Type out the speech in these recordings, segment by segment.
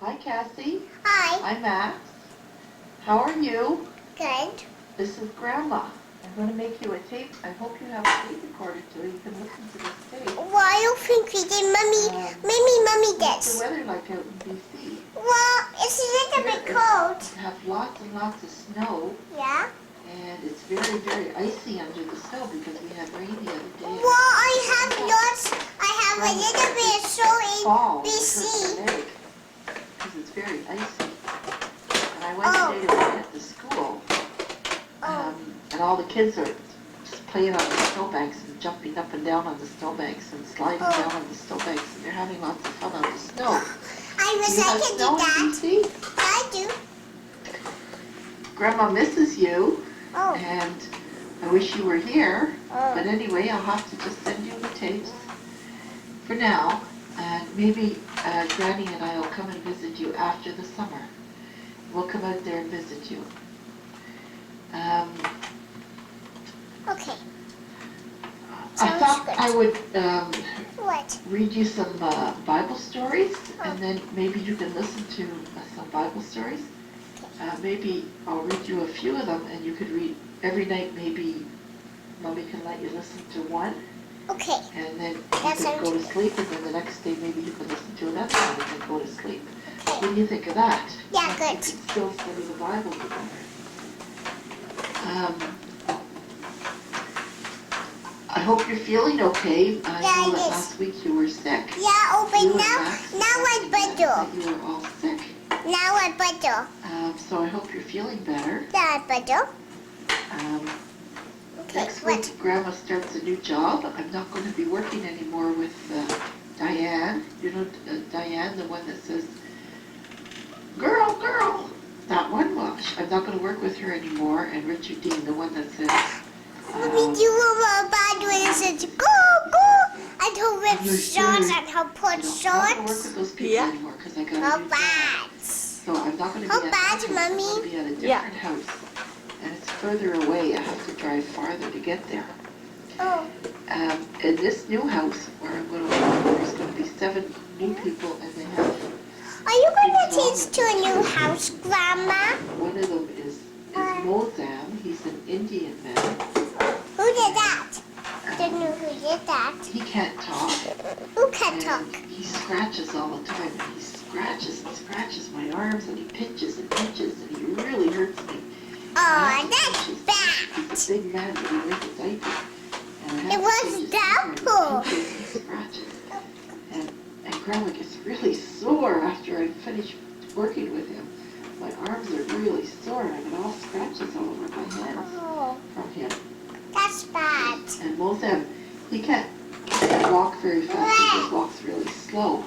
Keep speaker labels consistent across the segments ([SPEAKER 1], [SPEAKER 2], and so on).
[SPEAKER 1] Hi, Cassie.
[SPEAKER 2] Hi.
[SPEAKER 1] I'm Max. How are you?
[SPEAKER 2] Good.
[SPEAKER 1] This is Grandma. I'm going to make you a tape. I hope you have a tape recorder so you can listen to this tape.
[SPEAKER 2] Well, I don't think we did. Mommy
[SPEAKER 1] What's
[SPEAKER 2] does.
[SPEAKER 1] the weather like out in BC?
[SPEAKER 2] Well, it's a little bit cold.
[SPEAKER 1] We have lots and lots of snow,
[SPEAKER 2] Yeah.
[SPEAKER 1] and it's very, very icy under the snow because we had rain the other day.
[SPEAKER 2] Well, I have a little bit of snow in BC.
[SPEAKER 1] Because it's very icy. And I went today to look at the school, and all the kids are just playing on the snowbanks and jumping up and down on the snowbanks and sliding down on the snowbanks, and they're having lots of fun on the snow.
[SPEAKER 2] I wish I could do that. I do.
[SPEAKER 1] Grandma misses you,
[SPEAKER 2] Oh.
[SPEAKER 1] and I wish you were here.
[SPEAKER 2] Oh.
[SPEAKER 1] But anyway, I'll have to just send you the tapes for now, and maybe Granny and I will come and visit you after the summer. We'll come out there and visit you.
[SPEAKER 2] Okay.
[SPEAKER 1] I thought
[SPEAKER 2] good.
[SPEAKER 1] I would
[SPEAKER 2] What?
[SPEAKER 1] read you some Bible stories, and then maybe you can listen to some Bible stories. Maybe I'll read you a few of them, and you could read every night. Maybe Mommy can let you listen to one.
[SPEAKER 2] Okay.
[SPEAKER 1] And then you can go to sleep, and then the next day maybe you can listen to another one and then go to sleep.
[SPEAKER 2] Okay.
[SPEAKER 1] What do you think of that?
[SPEAKER 2] Yeah, good.
[SPEAKER 1] You can still study the Bible together. I hope you're feeling okay. I know that last week you were sick.
[SPEAKER 2] Yeah, but
[SPEAKER 1] You
[SPEAKER 2] now I'm better.
[SPEAKER 1] You were all sick.
[SPEAKER 2] Now I'm better.
[SPEAKER 1] So I hope you're feeling better.
[SPEAKER 2] Yeah, I'm better.
[SPEAKER 1] Next week, Grandma starts a new job. I'm not going to be working anymore with Diane. You know Diane, the one that says, "Girl, girl." That one. Well, I'm not going to work with her anymore. And Richard Dean, the one that says,
[SPEAKER 2] Mommy, you were bad when it says go, go. I told Rip shorts and her put shorts.
[SPEAKER 1] I'm not going to work with those people anymore because I got a new job. So I'm not going to be at that house. I'm going to be at a different house. And it's further away. I have to drive farther to get there.
[SPEAKER 2] Oh.
[SPEAKER 1] In this new house where I'm going to work, there's going to be 7 new people, and they have...
[SPEAKER 2] Are you going to change to a new house, Grandma?
[SPEAKER 1] One of them is Mozam. He's an Indian man.
[SPEAKER 2] Who did that? I don't know who did that.
[SPEAKER 1] He can't talk.
[SPEAKER 2] Who can't talk?
[SPEAKER 1] He scratches all the time. He scratches and scratches my arms, and he pinches and pinches, and he really hurts me.
[SPEAKER 2] Oh, that's bad.
[SPEAKER 1] He's a big man, but he wears a diaper.
[SPEAKER 2] It was Deadpool.
[SPEAKER 1] And Grandma gets really sore after I finish working with him. My arms are really sore, and I get all scratches all over my hands from him.
[SPEAKER 2] That's bad.
[SPEAKER 1] And Mozam, he can't walk very fast. He just walks really slow.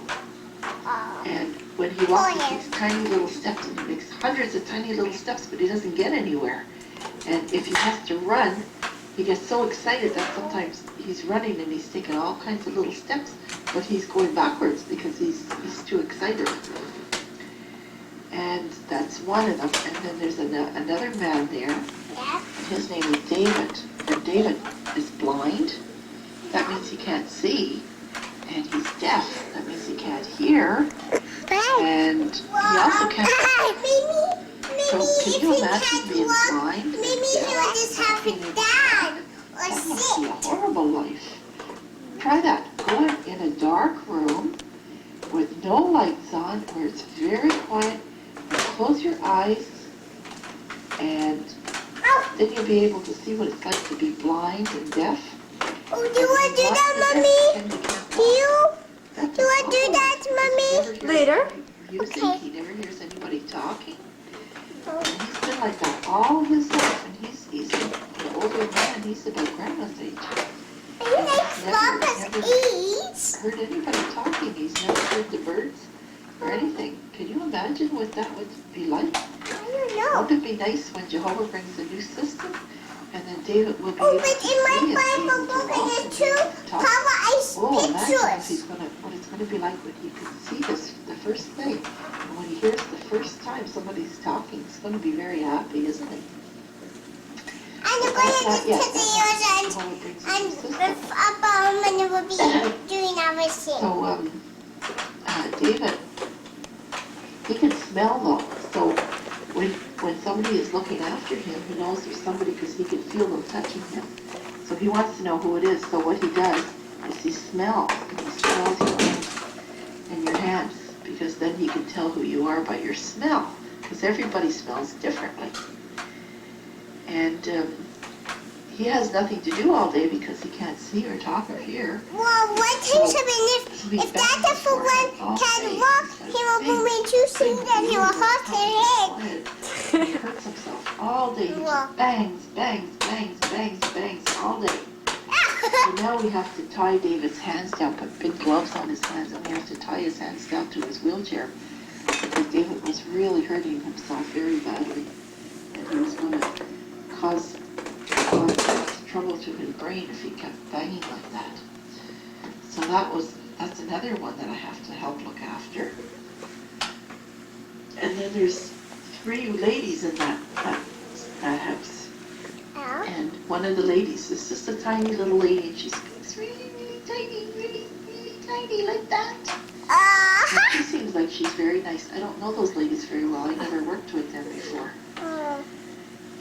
[SPEAKER 1] And when he walks, he takes tiny little steps, and he makes hundreds of tiny little steps, but he doesn't get anywhere. And if he has to run, he gets so excited that sometimes he's running and he's taking all kinds of little steps, but he's going backwards because he's too excited. And that's one of them. And then there's another man there.
[SPEAKER 2] Yeah.
[SPEAKER 1] His name is David. And David is blind. That means he can't see. And he's deaf. That means he can't hear. And he also can't... So can you imagine being blind?
[SPEAKER 2] Maybe he would just have to stand or
[SPEAKER 1] That
[SPEAKER 2] sit.
[SPEAKER 1] must be a horrible life. Try that. Go in a dark room with no lights on, where it's very quiet, and close your eyes, and then you'll be able to see what it's like to be blind and deaf.
[SPEAKER 2] Oh, do you want to do that, Mommy? Do you? Do you want to do that, Mommy?
[SPEAKER 1] Later. Okay. He never hears anybody talking. And he's been like that all his life, and he's an older man. He's about Grandma's age.
[SPEAKER 2] He likes Papa's eats.
[SPEAKER 1] Heard anybody talking. He's never heard the birds or anything. Can you imagine what that would be like?
[SPEAKER 2] I don't know.
[SPEAKER 1] Wouldn't it be nice when Jehovah brings a new system, and then David will be
[SPEAKER 2] Oh,
[SPEAKER 1] able
[SPEAKER 2] but
[SPEAKER 1] to
[SPEAKER 2] in my
[SPEAKER 1] see
[SPEAKER 2] Bible book it is too. Papa, I
[SPEAKER 1] imagine if
[SPEAKER 2] pictures.
[SPEAKER 1] what it's going to be like when he can see this the first thing. And when he hears the first time somebody's talking, he's going to be very happy, isn't he?
[SPEAKER 2] And I'm going to do the ears and Papa and Mama will be doing everything.
[SPEAKER 1] So, David, he smell though. So when somebody is looking after him, he knows there's somebody because he can feel them touching him. So he wants to know who it is. So what he does is he smells, and he smells your hands, because then he can tell who you are by your smell, because everybody smells differently. And he has nothing to do all day because he can't see or talk or hear.
[SPEAKER 2] Well, what takes him in if that different one can walk, he will go into sleep and he will hold his head.
[SPEAKER 1] He hurts himself all day. He just bangs, bangs, bangs, bangs, bangs all day. So now we have to tie David's hands down, put big gloves on his hands, and we have to tie his hands down to his wheelchair, because David was really hurting himself very badly, and he was going to cause trouble to his brain if he kept banging like that. So that's another one that I have to help look after. And then there's 3 ladies in that house. And one of the ladies is just a tiny little lady, and she speaks really, really tiny, really, really tiny like that. And she seems like she's very nice. I don't know those ladies very well. I never worked with them before.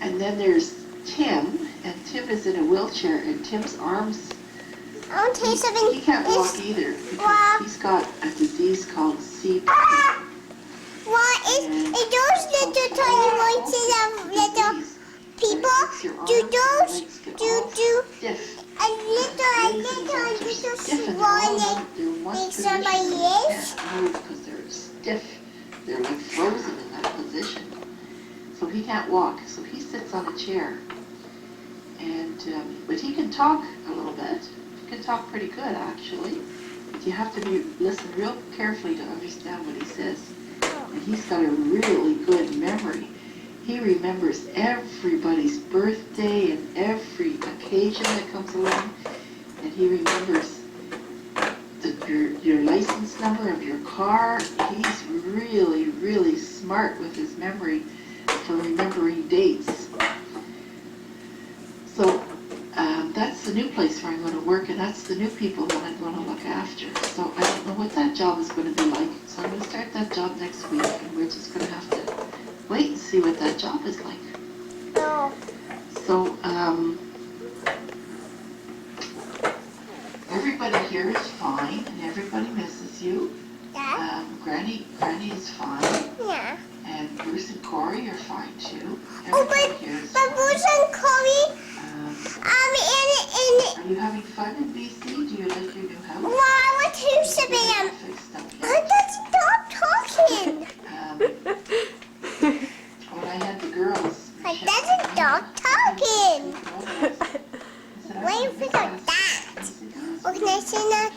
[SPEAKER 1] And then there's Tim, and Tim is in a wheelchair, and Tim's arms, he can't walk either, because he's got a disease called CP.
[SPEAKER 2] It those little tiny voices of little people, do those, a little swollen like somebody is?
[SPEAKER 1] Because they're stiff, they're like frozen in that position. So he can't walk, so he sits on a chair. And, but he can talk a little bit. He can talk pretty good, actually. But you have to listen real carefully to understand what he says. And he's got a really good memory. He remembers everybody's birthday and every occasion that comes along. And he remembers your license number of your car. He's really, really smart with his memory for remembering dates. So that's the new place where I'm going to work, and that's the new people that I'm going to look after. So I don't know what that job is going to be like. So I'm going to start that job next week, and we're just going to have to wait and see what that job is like.
[SPEAKER 2] No.
[SPEAKER 1] So everybody here is fine, and everybody misses you.
[SPEAKER 2] Yeah.
[SPEAKER 1] Granny is fine.
[SPEAKER 2] Yeah.
[SPEAKER 1] And Bruce and Corey are fine too.
[SPEAKER 2] But
[SPEAKER 1] Bruce
[SPEAKER 2] and Corey,
[SPEAKER 1] are you having fun in BC? Do you like your new house?
[SPEAKER 2] Well, I want to sit in. Stop talking.
[SPEAKER 1] When I had the girls.
[SPEAKER 2] I doesn't stop talking. What do you think of that? Or can I see that?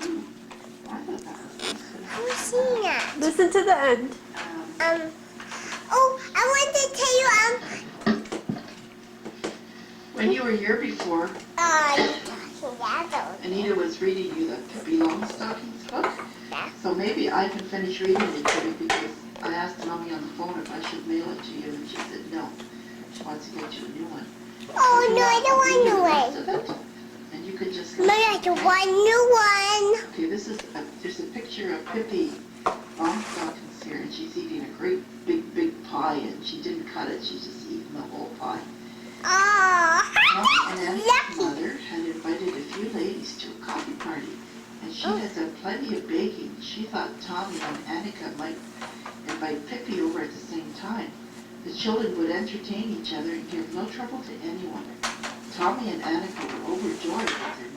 [SPEAKER 2] Who's seeing that?
[SPEAKER 3] Listen to the end.
[SPEAKER 2] Oh, I want to tell you,
[SPEAKER 1] when you were here before, Anita was reading you the Pippi Longstockings book.
[SPEAKER 2] Yeah.
[SPEAKER 1] So maybe I can finish reading it to you, because I asked Mommy on the phone if I should mail it to you, and she said no. She wants to get you a new one.
[SPEAKER 2] Oh, no, I don't want
[SPEAKER 1] new
[SPEAKER 2] new one.
[SPEAKER 1] And you could just
[SPEAKER 2] Maybe I don't want new one.
[SPEAKER 1] Okay, there's a picture of Pippi Longstockings here, and she's eating a great big pie, and she didn't cut it, she's just eating the whole pie.
[SPEAKER 2] Oh,
[SPEAKER 1] And Anna's mother had invited a few ladies to a coffee party, and she had done plenty of baking. She thought Tommy and Annika might invite Pippi over at the same time. The children would entertain each other and give no trouble to anyone. Tommy and Annika were overjoyed with their